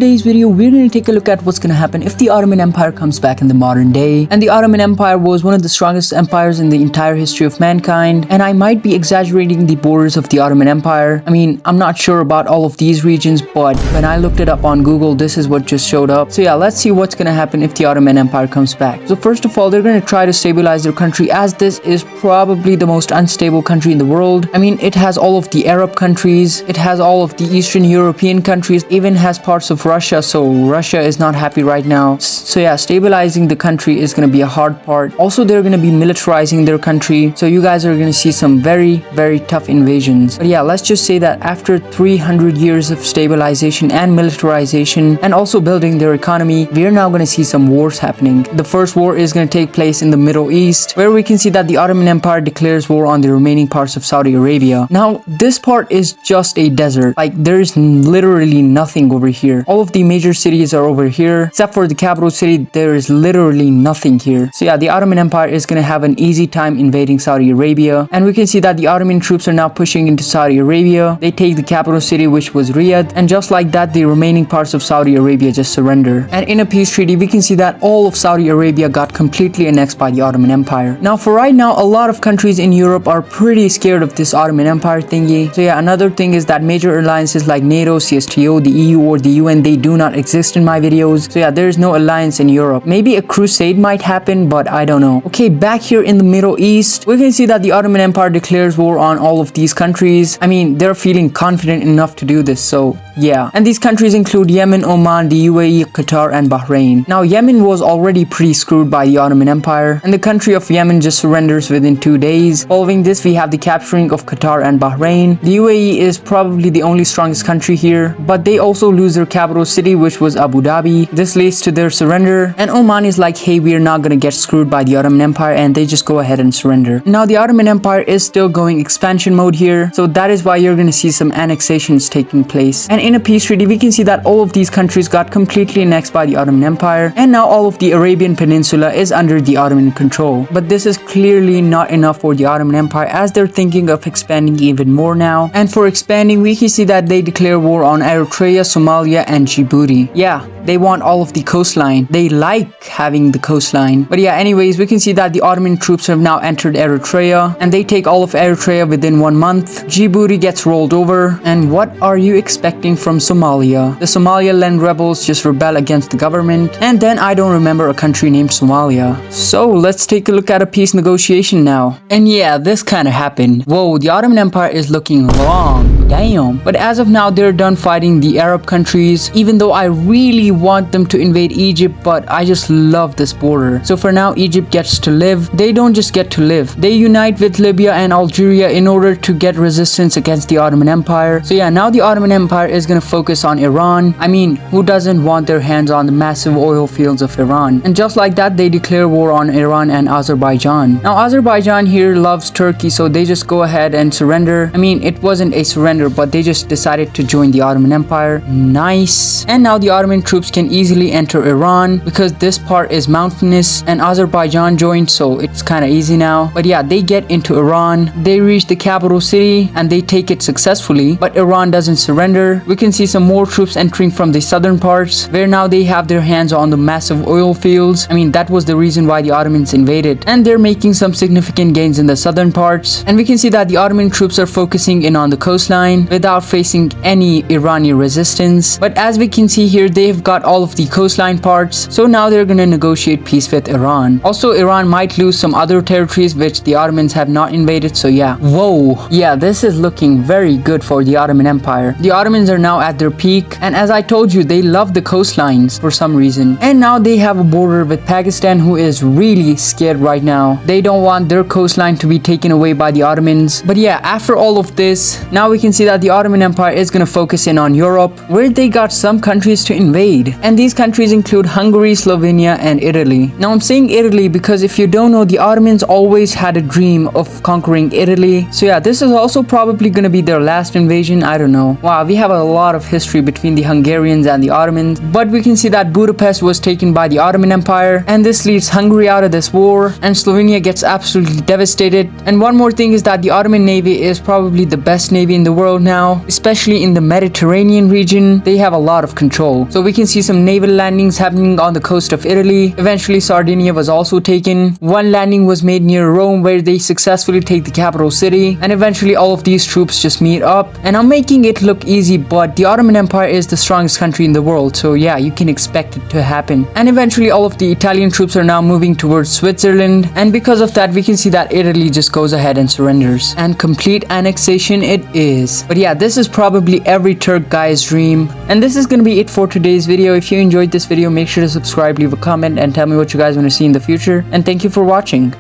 today's video, we're going to take a look at what's going to happen if the Ottoman Empire comes back in the modern day. And the Ottoman Empire was one of the strongest empires in the entire history of mankind, and I might be exaggerating the borders of the Ottoman Empire. I mean, I'm not sure about all of these regions, but when I looked it up on Google, this is what just showed up. So yeah, let's see what's going to happen if the Ottoman Empire comes back. So first of all, they're going to try to stabilize their country, as this is probably the most unstable country in the world. I mean, it has all of the Arab countries, it has all of the Eastern European countries, even has parts of Russia, so Russia is not happy right now. So yeah, stabilizing the country is going to be a hard part. Also, they're going to be militarizing their country, so you guys are going to see some very tough invasions. But yeah, let's just say that after 300 years of stabilization and militarization and also building their economy, we are now going to see some wars happening. The first war is going to take place in the Middle East, where we can see that the Ottoman Empire declares war on the remaining parts of Saudi Arabia. Now, this part is just a desert. Like, there's literally nothing over here. All of the major cities are over here, except for the capital city. There is literally nothing here. So yeah, the Ottoman Empire is going to have an easy time invading Saudi Arabia, and we can see that the Ottoman troops are now pushing into Saudi Arabia. They take the capital city, which was Riyadh, and just like that, the remaining parts of Saudi Arabia just surrender. And in a peace treaty, we can see that all of Saudi Arabia got completely annexed by the Ottoman Empire. Now, for right now, a lot of countries in Europe are pretty scared of this Ottoman Empire thingy. So yeah, another thing is that major alliances like NATO, CSTO, the EU, or the UN, they do not exist in my videos. So yeah, there is no alliance in Europe. Maybe a crusade might happen, but I don't know. Okay, back here in the Middle East, we can see that the Ottoman Empire declares war on all of these countries. I mean, they're feeling confident enough to do this, so yeah. And these countries include Yemen, Oman, the UAE, Qatar, and Bahrain. Now, Yemen was already pretty screwed by the Ottoman Empire, and the country of Yemen just surrenders within 2 days. Following this, we have the capturing of Qatar and Bahrain. The UAE is probably the only strongest country here, but they also lose their capital city, which was Abu Dhabi. This leads to their surrender, and Oman is like, hey, we are not gonna get screwed by the Ottoman Empire, and they just go ahead and surrender. Now, the Ottoman Empire is still going expansion mode here, so that is why you're gonna see some annexations taking place. And in a peace treaty, we can see that all of these countries got completely annexed by the Ottoman Empire, and now all of the Arabian Peninsula is under the Ottoman control. But this is clearly not enough for the Ottoman Empire, as they're thinking of expanding even more now. And for expanding, we can see that they declare war on Eritrea, Somalia, and Djibouti. Yeah, they want all of the coastline. They like having the coastline. But yeah, anyways, we can see that the Ottoman troops have now entered Eritrea, and they take all of Eritrea within 1 month. Djibouti gets rolled over, and what are you expecting from Somalia? The Somaliland rebels just rebel against the government, and then I don't remember a country named Somalia. So let's take a look at a peace negotiation now. And yeah, this kind of happened. Whoa, the Ottoman Empire is looking long. Damn. But as of now, they're done fighting the Arab countries, even though I really want them to invade Egypt, but I just love this border. So for now, Egypt gets to live. They don't just get to live. They unite with Libya and Algeria in order to get resistance against the Ottoman Empire. So yeah, now the Ottoman Empire is gonna focus on Iran. I mean, who doesn't want their hands on the massive oil fields of Iran? And just like that, they declare war on Iran and Azerbaijan. Now, Azerbaijan here loves Turkey, so they just go ahead and surrender. I mean, it wasn't a surrender, but they just decided to join the Ottoman Empire. Nice. And now the Ottoman troops can easily enter Iran, because this part is mountainous, and Azerbaijan joined, so it's kind of easy now. But yeah, they get into Iran. They reach the capital city, and they take it successfully, but Iran doesn't surrender. We can see some more troops entering from the southern parts, where now they have their hands on the massive oil fields. I mean, that was the reason why the Ottomans invaded, and they're making some significant gains in the southern parts. And we can see that the Ottoman troops are focusing in on the coastline without facing any Iranian resistance. But as we can see here, they've got all of the coastline parts, so now they're gonna negotiate peace with Iran. Also, Iran might lose some other territories which the Ottomans have not invaded, so yeah. Whoa, yeah, this is looking very good for the Ottoman Empire. The Ottomans are now at their peak, and as I told you, they love the coastlines for some reason. And now they have a border with Pakistan, who is really scared right now. They don't want their coastline to be taken away by the Ottomans. But yeah, after all of this, now we can see that the Ottoman Empire is gonna focus in on Europe, where they got some countries to invade. And these countries include Hungary, Slovenia, and Italy. Now, I'm saying Italy because if you don't know, the Ottomans always had a dream of conquering Italy. So yeah, this is also probably gonna be their last invasion. I don't know. Wow, we have a lot of history between the Hungarians and the Ottomans. But we can see that Budapest was taken by the Ottoman Empire, and this leaves Hungary out of this war, and Slovenia gets absolutely devastated. And one more thing is that the Ottoman Navy is probably the best navy in the world. world now, especially in the Mediterranean region. They have a lot of control. So we can see some naval landings happening on the coast of Italy. Eventually Sardinia was also taken. One landing was made near Rome where they successfully take the capital city, and eventually all of these troops just meet up. And I'm making it look easy, but the Ottoman Empire is the strongest country in the world, so yeah, you can expect it to happen. And eventually all of the Italian troops are now moving towards Switzerland, and because of that we can see that Italy just goes ahead and surrenders, and complete annexation it is. But yeah, this is probably every Turk guy's dream. And this is gonna be it for today's video. If you enjoyed this video, make sure to subscribe, leave a comment, and tell me what you guys want to see in the future. And thank you for watching.